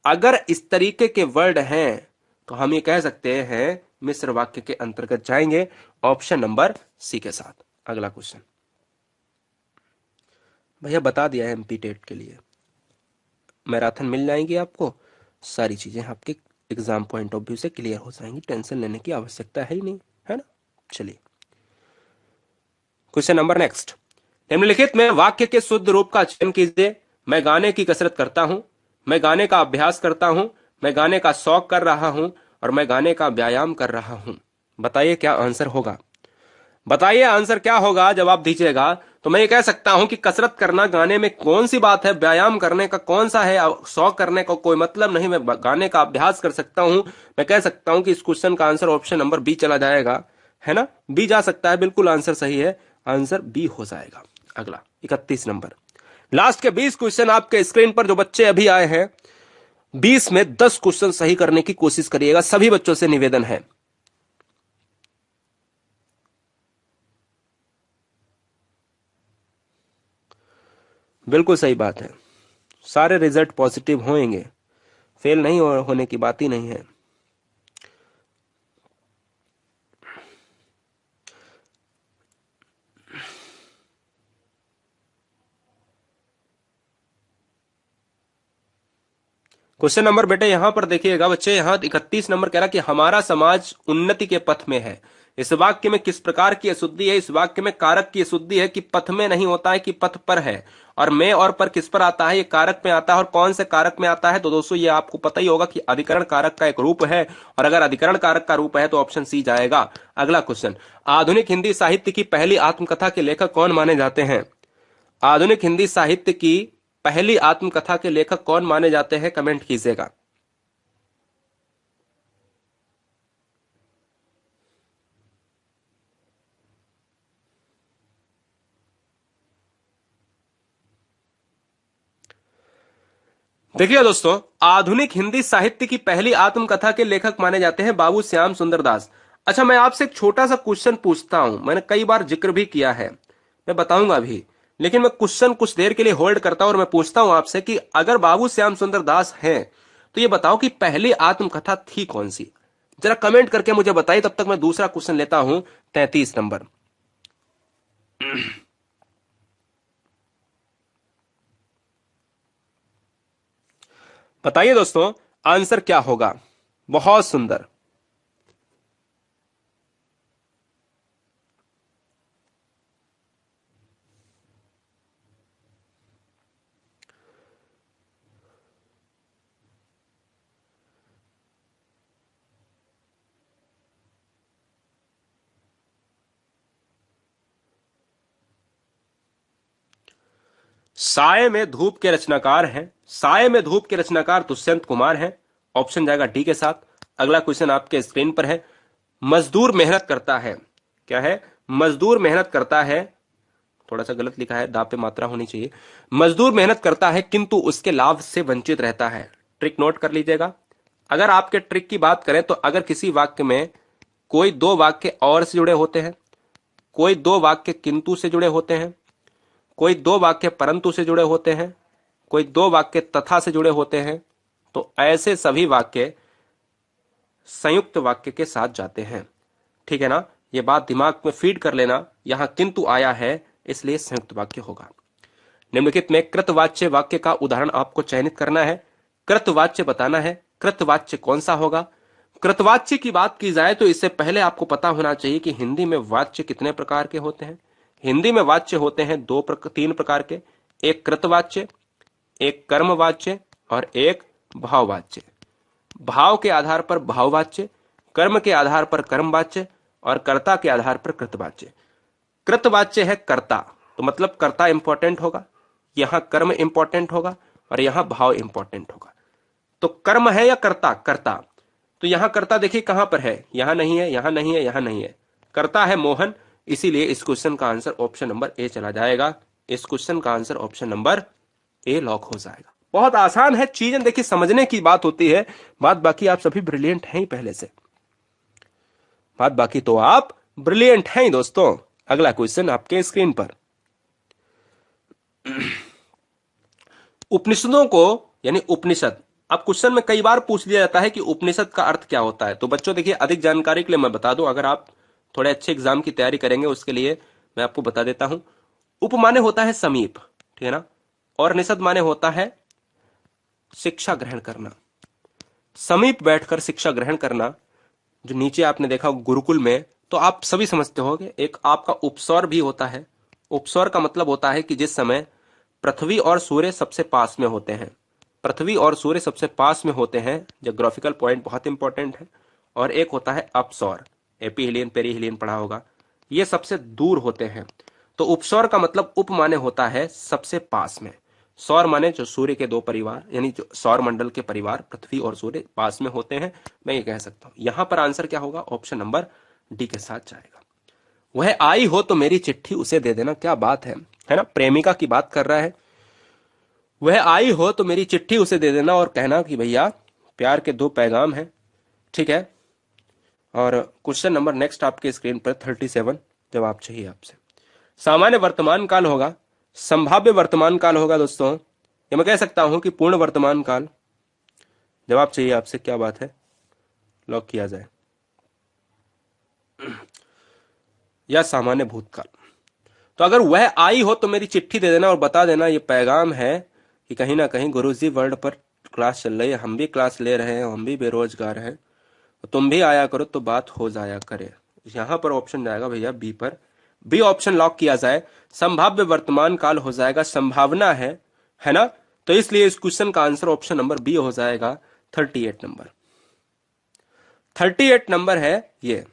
अगर इस तरीके के वर्ड हैं तो हम ये कह सकते हैं मिश्र वाक्य के अंतर्गत जाएंगे, ऑप्शन नंबर सी के साथ। अगला क्वेश्चन भैया बता दिया है, एमपी टेट के लिए मैराथन मिल जाएंगी आपको, सारी चीजें आपके एग्जाम पॉइंट ऑफ व्यू से क्लियर हो जाएंगी, टेंशन लेने की आवश्यकता है ही नहीं, है ना। चलिए क्वेश्चन नंबर नेक्स्ट। निम्नलिखित में वाक्य के शुद्ध रूप का चयन कीजिए। मैं गाने की कसरत करता हूं, मैं गाने का अभ्यास करता हूं, मैं गाने का शौक कर रहा हूं और मैं गाने का व्यायाम कर रहा हूं। बताइए क्या आंसर होगा, बताइए आंसर क्या होगा जवाब दीजिएगा। तो मैं ये कह सकता हूं कि कसरत करना गाने में कौन सी बात है, व्यायाम करने का कौन सा है, शौक करने का कोई मतलब नहीं, मैं गाने का अभ्यास कर सकता हूं। मैं कह सकता हूं कि इस क्वेश्चन का आंसर ऑप्शन नंबर बी चला जाएगा, है ना। बी जा सकता है, बिल्कुल आंसर सही है, आंसर बी हो जाएगा। अगला 31 नंबर, लास्ट के 20 क्वेश्चन आपके स्क्रीन पर जो बच्चे अभी आए हैं, 20 में 10 क्वेश्चन सही करने की कोशिश करिएगा, सभी बच्चों से निवेदन है। बिल्कुल सही बात है, सारे रिजल्ट पॉजिटिव होंगे, फेल नहीं होने की बात ही नहीं है। क्वेश्चन नंबर बेटे यहां पर देखिएगा बच्चे, यहां 31 नंबर कह रहा कि हमारा समाज उन्नति के पथ में है। इस वाक्य में किस प्रकार की अशुद्धि है, इस वाक्य में कारक की अशुद्धि है कि पथ में नहीं होता है कि पथ पर है, और में और पर किस पर आता है, ये कारक में आता है, और कौन से कारक में आता है। तो दोस्तों ये आपको पता ही होगा कि अधिकरण कारक का एक रूप है, और अगर अधिकरण कारक का रूप है तो ऑप्शन सी जाएगा। अगला क्वेश्चन, आधुनिक हिंदी साहित्य की पहली आत्मकथा के लेखक कौन माने जाते हैं। आधुनिक हिंदी साहित्य की पहली आत्मकथा के लेखक कौन माने जाते हैं, कमेंट कीजिएगा। देखिए दोस्तों, आधुनिक हिंदी साहित्य की पहली आत्मकथा के लेखक माने जाते हैं बाबू श्याम सुंदर दास। अच्छा मैं आपसे एक छोटा सा क्वेश्चन पूछता हूं, मैंने कई बार जिक्र भी किया है, मैं बताऊंगा भी, लेकिन मैं क्वेश्चन कुछ देर के लिए होल्ड करता हूं और मैं पूछता हूं आपसे कि अगर बाबू श्याम सुंदर दास हैं तो ये बताओ कि पहली आत्मकथा थी कौन सी। जरा कमेंट करके मुझे बताइए, तब तक मैं दूसरा क्वेश्चन लेता हूं, 33 नंबर। बताइए दोस्तों आंसर क्या होगा। बहुत सुंदर, साये में धूप के रचनाकार हैं, साये में धूप के रचनाकार दुष्यंत कुमार हैं, ऑप्शन जाएगा डी के साथ। अगला क्वेश्चन आपके स्क्रीन पर है, मजदूर मेहनत करता है, क्या है, मजदूर मेहनत करता है, थोड़ा सा गलत लिखा है, दा पे मात्रा होनी चाहिए, मजदूर मेहनत करता है किंतु उसके लाभ से वंचित रहता है। ट्रिक नोट कर लीजिएगा। अगर आपके ट्रिक की बात करें तो अगर किसी वाक्य में कोई दो वाक्य और से जुड़े होते हैं, कोई दो वाक्य किंतु से जुड़े होते हैं, कोई दो वाक्य परंतु से जुड़े होते हैं, कोई दो वाक्य तथा से जुड़े होते हैं, तो ऐसे सभी वाक्य संयुक्त वाक्य के साथ जाते हैं। ठीक है ना, यह बात दिमाग में फीड कर लेना, यहां किंतु आया है इसलिए संयुक्त वाक्य होगा। निम्नलिखित में कृतवाच्य वाक्य का उदाहरण आपको चयनित करना है, कृतवाच्य बताना है, कृतवाच्य कौन सा होगा। कृतवाच्य की बात की जाए तो इससे पहले आपको पता होना चाहिए कि हिंदी में वाच्य कितने प्रकार के होते हैं। हिंदी में वाच्य होते हैं तीन प्रकार के, एक कृतवाच्य, एक कर्मवाच्य और एक भाववाच्य। भाव के आधार पर भाववाच्य, कर्म के आधार पर कर्मवाच्य और कर्ता के आधार पर कृतवाच्य। कृतवाच्य है कर्ता, तो मतलब कर्ता इंपॉर्टेंट होगा, यहां कर्म इंपॉर्टेंट होगा और यहां भाव इंपॉर्टेंट होगा। तो कर्म है या कर्ता? कर्ता। तो यहां कर्ता देखिए कहां पर है, यहां नहीं है, यहां नहीं है, यहां नहीं है, कर्ता है मोहन, इसीलिए इस क्वेश्चन का आंसर ऑप्शन नंबर ए चला जाएगा। इस क्वेश्चन का answer option number A lock हो जाएगा। बहुत आसान है, चीजें देखिए समझने की बात होती है, बात बाकी आप सभी ब्रिलियंट हैं ही पहले से, बात बाकी तो आप ब्रिलियंट हैं ही दोस्तों। अगला क्वेश्चन आपके स्क्रीन पर। उपनिषदों को, यानी उपनिषद, अब क्वेश्चन में कई बार पूछ लिया जाता है कि उपनिषद का अर्थ क्या होता है। तो बच्चों देखिए, अधिक जानकारी के लिए मैं बता दूं, अगर आप थोड़े अच्छे एग्जाम की तैयारी करेंगे उसके लिए मैं आपको बता देता हूं। उप माने होता है समीप, ठीक है ना, और निषद माने होता है शिक्षा ग्रहण करना, समीप बैठकर शिक्षा ग्रहण करना। जो नीचे आपने देखा गुरुकुल में, तो आप सभी समझते होंगे, एक आपका उपसौर भी होता है। उपसौर का मतलब होता है कि जिस समय पृथ्वी और सूर्य सबसे पास में होते हैं, पृथ्वी और सूर्य सबसे पास में होते हैं, ज्योग्राफिकल पॉइंट बहुत इंपॉर्टेंट है। और एक होता है अपसौर, एपीहिलियन पेरीहिलियन पढ़ा होगा, ये सबसे दूर होते हैं। तो उपसौर का मतलब उप माने होता है सबसे पास में, सौर माने जो सूर्य के दो परिवार, यानी जो सौर मंडल के परिवार पृथ्वी और सूर्य पास में होते हैं, मैं ये कह सकता हूं। यहां पर आंसर क्या होगा? ऑप्शन नंबर डी के साथ जाएगा। वह आई हो तो मेरी चिट्ठी उसे दे देना, क्या बात है ना, प्रेमिका की बात कर रहा है। वह आई हो तो मेरी चिट्ठी उसे दे देना और कहना कि भैया प्यार के दो पैगाम हैं, ठीक है। और क्वेश्चन नंबर नेक्स्ट आपके स्क्रीन पर 37 जवाब चाहिए आपसे। सामान्य वर्तमान काल होगा, संभाव्य वर्तमान काल होगा दोस्तों, या मैं कह सकता हूं कि पूर्ण वर्तमान काल। जवाब चाहिए आपसे, क्या बात है, लॉक किया जाए, या सामान्य भूतकाल। तो अगर वह आई हो तो मेरी चिट्ठी दे देना और बता देना, ये पैगाम है कि कहीं ना कहीं गुरुजी वर्ल्ड पर क्लास चल रही है, हम भी क्लास ले रहे हैं, हम भी बेरोजगार हैं, तो तुम भी आया करो तो बात हो जाया करे। यहां पर ऑप्शन जाएगा भैया बी पर, बी ऑप्शन लॉक किया जाए। संभाव्य वर्तमान काल हो जाएगा, संभावना है ना, तो इसलिए इस क्वेश्चन का आंसर ऑप्शन नंबर बी हो जाएगा। 38 नंबर, 38 नंबर है ये।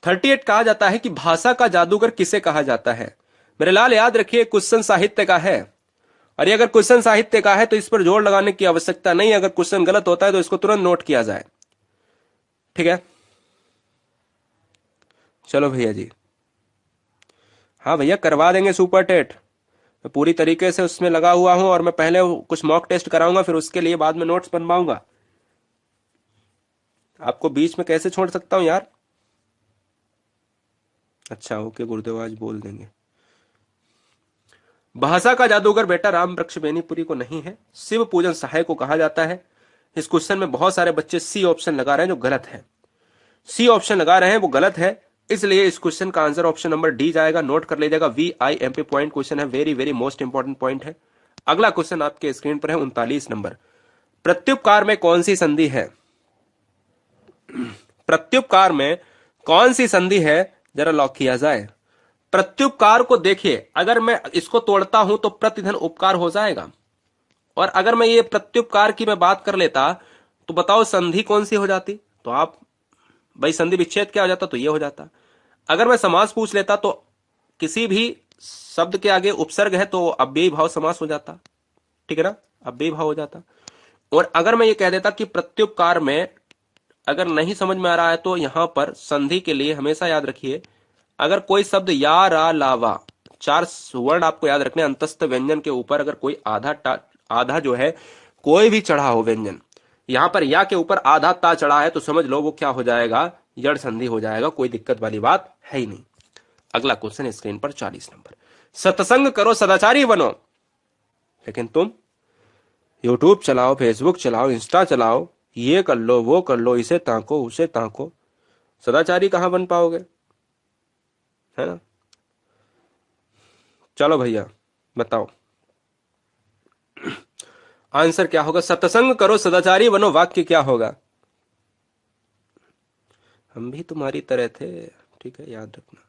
38 कहा जाता है कि भाषा का जादूगर किसे कहा जाता है। मेरे लाल याद रखिए, क्वेश्चन साहित्य का है, और ये अगर क्वेश्चन साहित्य का है तो इस पर जोर लगाने की आवश्यकता नहीं। अगर क्वेश्चन गलत होता है तो इसको तुरंत नोट किया जाए, ठीक है। चलो भैया जी, हाँ भैया करवा देंगे सुपर टेट, मैं पूरी तरीके से उसमें लगा हुआ हूं, और मैं पहले कुछ मॉक टेस्ट कराऊंगा, फिर उसके लिए बाद में नोट्स बनवाऊंगा। आपको बीच में कैसे छोड़ सकता हूं यार। अच्छा ओके गुरुदेव, आज बोल देंगे। भाषा का जादूगर बेटा राम वृक्ष बेनीपुरी को नहीं है, शिव पूजन सहाय को कहा जाता है। इस क्वेश्चन में बहुत सारे बच्चे सी ऑप्शन लगा रहे हैं जो गलत है, सी ऑप्शन लगा रहे हैं वो गलत है, इसलिए इस क्वेश्चन का आंसर ऑप्शन नंबर डी जाएगा। नोट कर लीजिएगा, VIMP पॉइंट क्वेश्चन है, very very most important point है। अगला क्वेश्चन आपके स्क्रीन पर है 39 नंबर। प्रत्युपकार में कौन सी संधि है? प्रत्युपकार में कौन सी संधि है, जरा लॉक किया जाए। प्रत्युपकार को देखिए, अगर मैं इसको तोड़ता हूं तो प्रतिधन उपकार हो जाएगा, और अगर मैं ये प्रत्युपकार की मैं बात कर लेता तो बताओ संधि कौन सी हो जाती। तो आप भाई संधि विच्छेद क्या हो जाता, तो ये हो जाता। अगर मैं समास पूछ लेता तो किसी भी शब्द के आगे उपसर्ग है तो अव्ययी भाव समास हो जाता, ठीक है ना, अव्ययी भाव हो जाता। और अगर मैं ये कह देता कि प्रत्युपकार में अगर नहीं समझ में आ रहा है तो यहां पर संधि के लिए हमेशा याद रखिए, अगर कोई शब्द या रा ला वा, चार वर्ण आपको याद रखने, अंतस्थ व्यंजन के ऊपर अगर कोई आधा जो है कोई भी चढ़ा हो व्यंजन, यहां पर या के ऊपर आधा ता चढ़ा है, तो समझ लो वो क्या हो जाएगा, जड़ संधि हो जाएगा, कोई दिक्कत वाली बात है ही नहीं। अगला क्वेश्चन स्क्रीन पर 40 नंबर। सत्संग करो सदाचारी बनो, लेकिन तुम यूट्यूब चलाओ, फेसबुक चलाओ, इंस्टा चलाओ, ये कर लो वो कर लो, इसे ताको उसे ताको, सदाचारी कहां बन पाओगे, है ना। चलो भैया बताओ आंसर क्या होगा। सत्संग करो सदाचारी बनो, वाक्य क्या होगा। हम भी तुम्हारी तरह थे, ठीक है, याद रखना।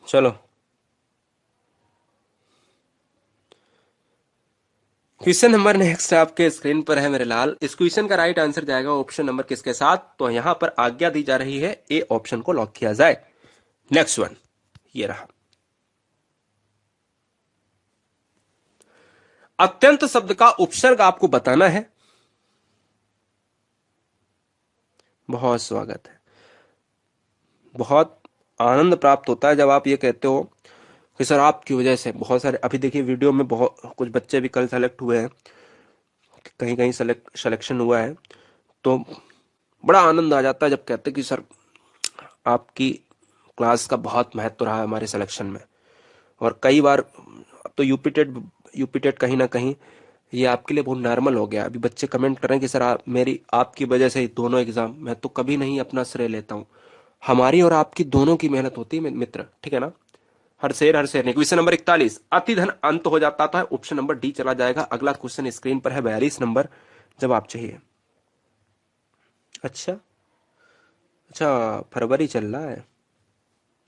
चलो, क्वेश्चन नंबर नेक्स्ट आपके स्क्रीन पर है मेरे लाल। इस क्वेश्चन का राइट आंसर जाएगा ऑप्शन नंबर किसके साथ? तो यहां पर आज्ञा दी जा रही है ए ऑप्शन को लॉक किया जाए। नेक्स्ट वन ये रहा। अत्यंत शब्द का उपसर्ग आपको बताना है। बहुत स्वागत है। बहुत आनंद प्राप्त होता है जब आप ये कहते हो कि सर आपकी वजह से बहुत सारे, अभी देखिए वीडियो में बहुत कुछ बच्चे भी कल सेलेक्ट हुए हैं, कहीं कहीं सिलेक्शन हुआ है, तो बड़ा आनंद आ जाता है जब कहते हैं कि सर आपकी क्लास का बहुत महत्व रहा है हमारे सिलेक्शन में। और कई बार अब तो यूपीटेट कहीं ना कहीं ये आपके लिए बहुत नॉर्मल हो गया। अभी बच्चे कमेंट कर रहे हैं कि सर मेरी आपकी वजह से दोनों एग्जाम, मैं तो कभी नहीं अपना श्रेय लेता हूँ, हमारी और आपकी दोनों की मेहनत होती है मित्र, ठीक है ना। हर शेर नहीं। क्वेश्चन नंबर 41 अति धन अंत हो जाता था, ऑप्शन नंबर डी चला जाएगा। अगला क्वेश्चन स्क्रीन पर है 42 नंबर, जवाब चाहिए। अच्छा अच्छा, फरवरी चल रहा है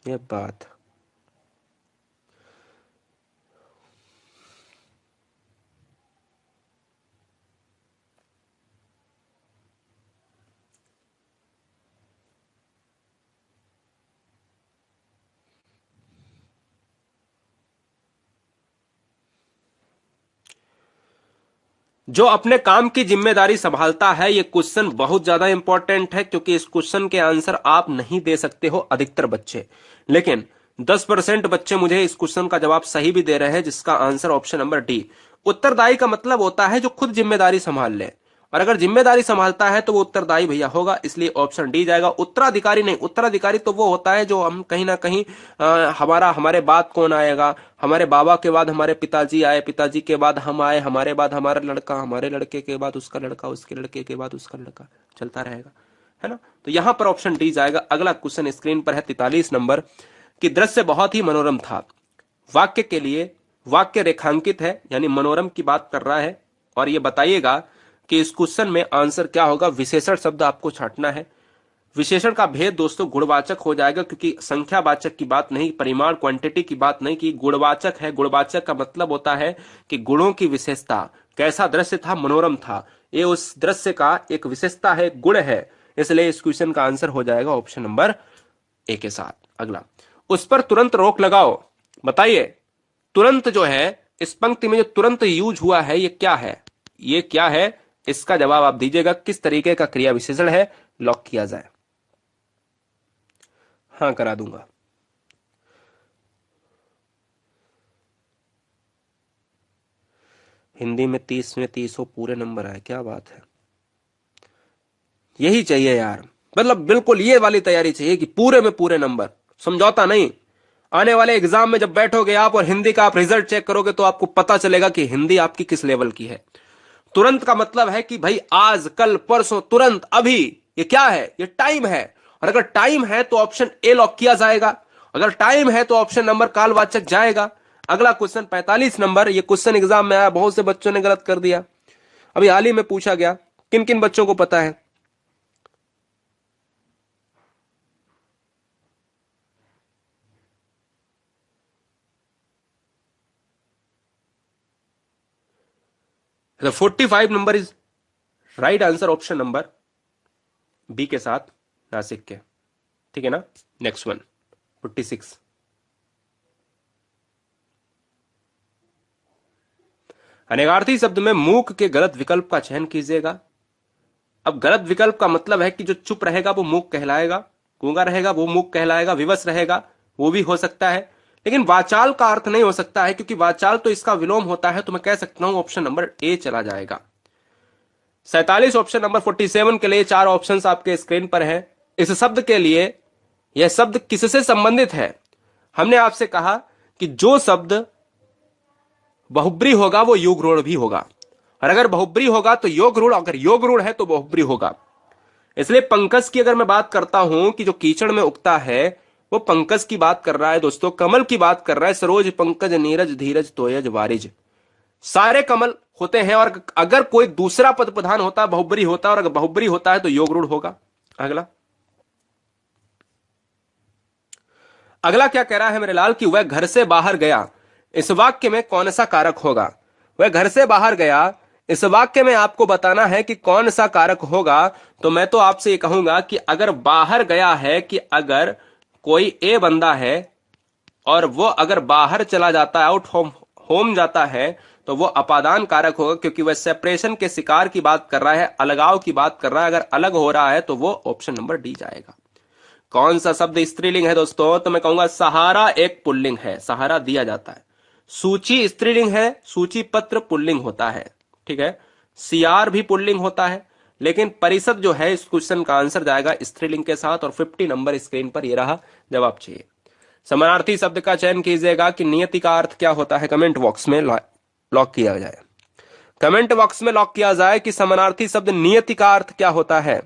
ये बात। जो अपने काम की जिम्मेदारी संभालता है, ये क्वेश्चन बहुत ज्यादा इंपॉर्टेंट है, क्योंकि इस क्वेश्चन के आंसर आप नहीं दे सकते हो अधिकतर बच्चे, लेकिन 10% बच्चे मुझे इस क्वेश्चन का जवाब सही भी दे रहे हैं, जिसका आंसर ऑप्शन नंबर डी। उत्तरदायी का मतलब होता है जो खुद जिम्मेदारी संभाल ले, और अगर जिम्मेदारी संभालता है तो वो उत्तरदायी भैया होगा, इसलिए ऑप्शन डी जाएगा। उत्तराधिकारी नहीं, उत्तराधिकारी तो वो होता है जो हम कहीं ना कहीं हमारे बाद कौन आएगा, हमारे बाबा के बाद हमारे पिताजी आए, पिताजी के बाद हम आए, हमारे बाद हमारा लड़का, हमारे लड़के के बाद उसका लड़का, उसके लड़के के बाद उसका लड़का, चलता रहेगा, है ना। तो यहां पर ऑप्शन डी जाएगा। अगला क्वेश्चन स्क्रीन पर है 43 नंबर कि दृश्य बहुत ही मनोरम था। वाक्य के लिए वाक्य रेखांकित है, यानी मनोरम की बात कर रहा है, और ये बताइएगा कि इस क्वेश्चन में आंसर क्या होगा। विशेषण शब्द आपको छांटना है। विशेषण का भेद दोस्तों गुणवाचक हो जाएगा, क्योंकि संख्यावाचक की बात नहीं, परिमाण क्वांटिटी की बात नहीं की, गुणवाचक है। गुणवाचक का मतलब होता है कि गुणों की विशेषता, कैसा दृश्य था, मनोरम था, ये उस दृश्य का एक विशेषता है, गुण है, इसलिए इस क्वेश्चन का आंसर हो जाएगा ऑप्शन नंबर ए के साथ। अगला, उस पर तुरंत रोक लगाओ। बताइए तुरंत जो है, इस पंक्ति में जो तुरंत यूज हुआ है, ये क्या है, ये क्या है, इसका जवाब आप दीजिएगा। किस तरीके का क्रिया विशेषण है, लॉक किया जाए। हाँ करा दूंगा। हिंदी में 30 में 30 हो, पूरे नंबर आए, क्या बात है। यही चाहिए यार, मतलब बिल्कुल ये वाली तैयारी चाहिए कि पूरे में पूरे नंबर, समझौता नहीं। आने वाले एग्जाम में जब बैठोगे आप और हिंदी का आप रिजल्ट चेक करोगे तो आपको पता चलेगा कि हिंदी आपकी किस लेवल की है। तुरंत का मतलब है कि भाई आज, कल, परसों, तुरंत, अभी, ये क्या है, ये टाइम है। और अगर टाइम है तो ऑप्शन ए लॉक किया जाएगा, अगर टाइम है तो ऑप्शन नंबर कालवाचक जाएगा। अगला क्वेश्चन 45 नंबर, ये क्वेश्चन एग्जाम में आया, बहुत से बच्चों ने गलत कर दिया। अभी हाल ही में पूछा गया, किन किन बच्चों को पता है? The 45 number is right answer, option number B के साथ, नासिक के, ठीक है ना। नेक्स्ट वन 46, अनेगार्थी शब्द में मूक के गलत विकल्प का चयन कीजिएगा। अब गलत विकल्प का मतलब है कि जो चुप रहेगा वो मूक कहलाएगा, गूंगा रहेगा वो मूक कहलाएगा, विवश रहेगा वो भी हो सकता है, लेकिन वाचाल का अर्थ नहीं हो सकता है, क्योंकि वाचाल तो इसका विलोम होता है। तो मैं कह सकता हूं ऑप्शन नंबर ए चला जाएगा। 47 ऑप्शन नंबर 47 के लिए 4 ऑप्शंस आपके स्क्रीन पर है। इस शब्द के लिए, यह शब्द किससे संबंधित है? हमने आपसे कहा कि जो शब्द बहुब्री होगा वो योग रूढ़ भी होगा, और अगर बहुब्री होगा तो योग रूढ़, अगर योग रूढ़ है तो बहुब्री होगा। इसलिए पंकज की अगर मैं बात करता हूं कि जो कीचड़ में उगता है, वो पंकज की बात कर रहा है दोस्तों, कमल की बात कर रहा है। सरोज, पंकज, नीरज, धीरज, तोयज, वारिज, सारे कमल होते हैं। और अगर कोई दूसरा पद प्रधान होता है, बहुब्री होता है, और अगर बहुब्री होता है तो योग रूढ़ होगा। अगला, अगला क्या कह रहा है मेरे लाल कि वह घर से बाहर गया। इस वाक्य में कौन सा कारक होगा? वह घर से बाहर गया, इस वाक्य में आपको बताना है कि कौन सा कारक होगा। तो मैं तो आपसे ये कहूंगा कि अगर बाहर गया है, कि अगर कोई ए बंदा है और वो अगर बाहर चला जाता है, आउट होम जाता है, तो वो अपादान कारक होगा, क्योंकि वह सेपरेशन के शिकार की बात कर रहा है, अलगाव की बात कर रहा है। अगर अलग हो रहा है तो वो ऑप्शन नंबर डी जाएगा। कौन सा शब्द स्त्रीलिंग है दोस्तों? तो मैं कहूंगा सहारा एक पुल्लिंग है, सहारा दिया जाता है। सूची स्त्रीलिंग है, सूची पत्र पुल्लिंग होता है, ठीक है। सियार भी पुल्लिंग होता है, लेकिन परिषद जो है इस क्वेश्चन का आंसर जाएगा स्त्रीलिंग के साथ। और 50 नंबर स्क्रीन पर ये रहा जवाब चाहिए। समानार्थी शब्द का चयन कीजिएगा कि नियति का अर्थ क्या होता है, कमेंट बॉक्स में लॉक किया जाए। कमेंट बॉक्स में लॉक किया जाए कि समानार्थी शब्द नियति का अर्थ क्या होता है।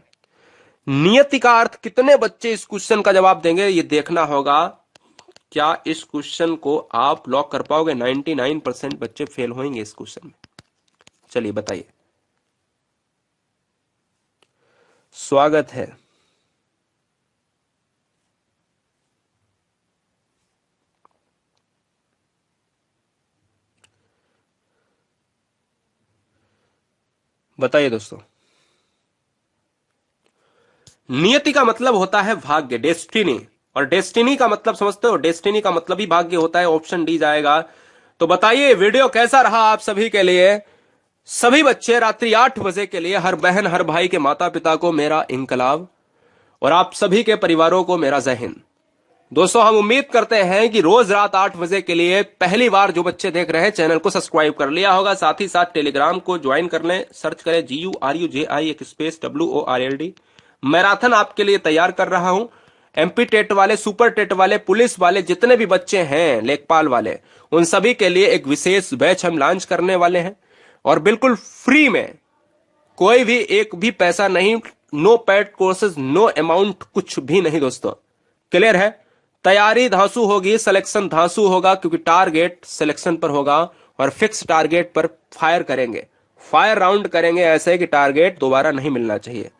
नियति का अर्थ कितने बच्चे इस क्वेश्चन का जवाब देंगे, ये देखना होगा। क्या इस क्वेश्चन को आप लॉक कर पाओगे? 99% बच्चे फेल होंगे इस क्वेश्चन में। चलिए बताइए। स्वागत है। बताइए दोस्तों। नियति का मतलब होता है भाग्य, डेस्टिनी। और डेस्टिनी का मतलब समझते हो? डेस्टिनी का मतलब ही भाग्य होता है। ऑप्शन डी जाएगा। तो बताइए वीडियो कैसा रहा आप सभी के लिए? सभी बच्चे रात्रि 8 बजे के लिए हर बहन हर भाई के माता पिता को मेरा इनकलाब, और आप सभी के परिवारों को मेरा जय हिंद। दोस्तों हम उम्मीद करते हैं कि रोज रात 8 बजे के लिए पहली बार जो बच्चे देख रहे हैं चैनल को सब्सक्राइब कर लिया होगा, साथ ही साथ टेलीग्राम को ज्वाइन कर लें। सर्च करें GURUJI एक स्पेस WORLD। मैराथन आपके लिए तैयार कर रहा हूं। MP टेट वाले, सुपर टेट वाले, पुलिस वाले, जितने भी बच्चे हैं, लेखपाल वाले, उन सभी के लिए एक विशेष बैच हम लॉन्च करने वाले हैं, और बिल्कुल फ्री में, कोई भी एक भी पैसा नहीं, no paid courses, no amount, कुछ भी नहीं दोस्तों। क्लियर है? तैयारी धांसू होगी, सिलेक्शन धांसू होगा, क्योंकि टारगेट सिलेक्शन पर होगा और फिक्स टारगेट पर फायर करेंगे, फायर राउंड करेंगे ऐसे कि टारगेट दोबारा नहीं मिलना चाहिए।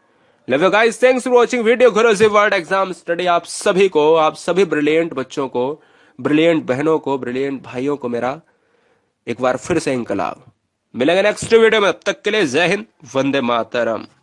Love you guys, thanks for watching video Guruji world exam study. आप सभी को, आप सभी ब्रिलियंट बच्चों को, ब्रिलियंट बहनों को, ब्रिलियंट भाइयों को मेरा एक बार फिर से इनकलाब। मिलेंगे नेक्स्ट वीडियो में, तब तक के लिए जय हिंद, वंदे मातरम।